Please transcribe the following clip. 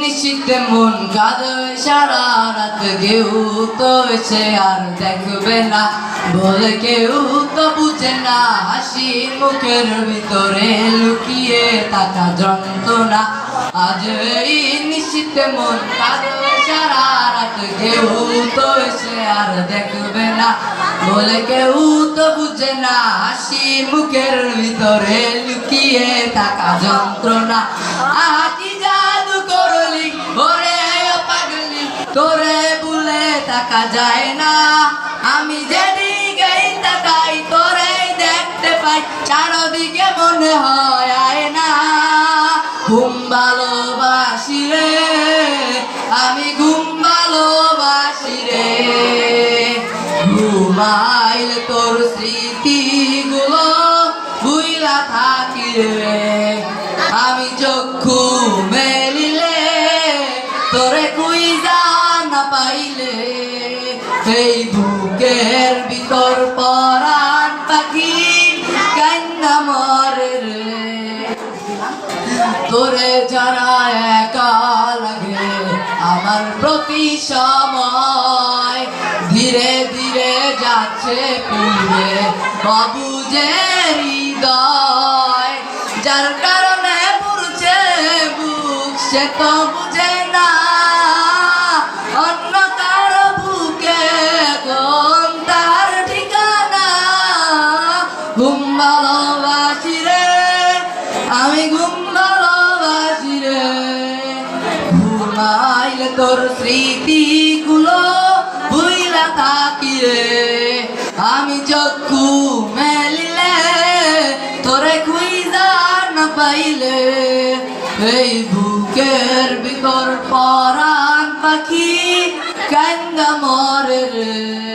নিশিতে মন কাঁদে সারা রাত, কেউ তো এসে আর দেখবে না, বলে কেউ তো বুঝে না, হাসি মুখের ভিতরে লুকিয়ে থাকা যন্ত্রণা। আজ এই নিশিতে মন কাঁদে সারা রাত, কেউ তো এসে আর দেখবে না, বলে কেউ তো বুঝে না, হাসি মুখের ভিতরে লুকিয়ে থাকা যন্ত্রণা। আকি জাদু করলি ওরে পাগলি, তোরে ভুলে থাকা যায় না, আমি যেদিকেই তাকাই তোরেই দেখতে পাই, চারদিকে মনে হয় আয়না। ঘুম ভালোবাসি রে, আমি ঘুম ভালোবাসি রে, ঘুমাইলে তোর স্মৃতিগুলো ভুইলা থাকি রে, আমি চক্ষু মেলিলে তোরে খুঁজা না পাইলে, এই বুকের ভিতর পরাণ পাখি কান্না মরে রে। তোরে যারা একা লাগে আমার প্রতি সময়, ধীরে ধীরে যাচ্ছে পুড়ে অবুঝে হৃদয়, যার কারণে পুড়ছে বুক সে তো বুঝে না, অন্য কারো বুকে কোন তার ঠিকানা। ঘুম ভালোবাসি রে, আমি ঘুম ভালোবাসি রে, ঘুমাইলে তোর স্মৃতিগুলো ভুইলা থাকি রে, আমি চক্ষু মেলিলে তোরে খুঁজা না পাইলে, এই বুকের ভিতর পরাণ পাখি কান্দা মরে রে।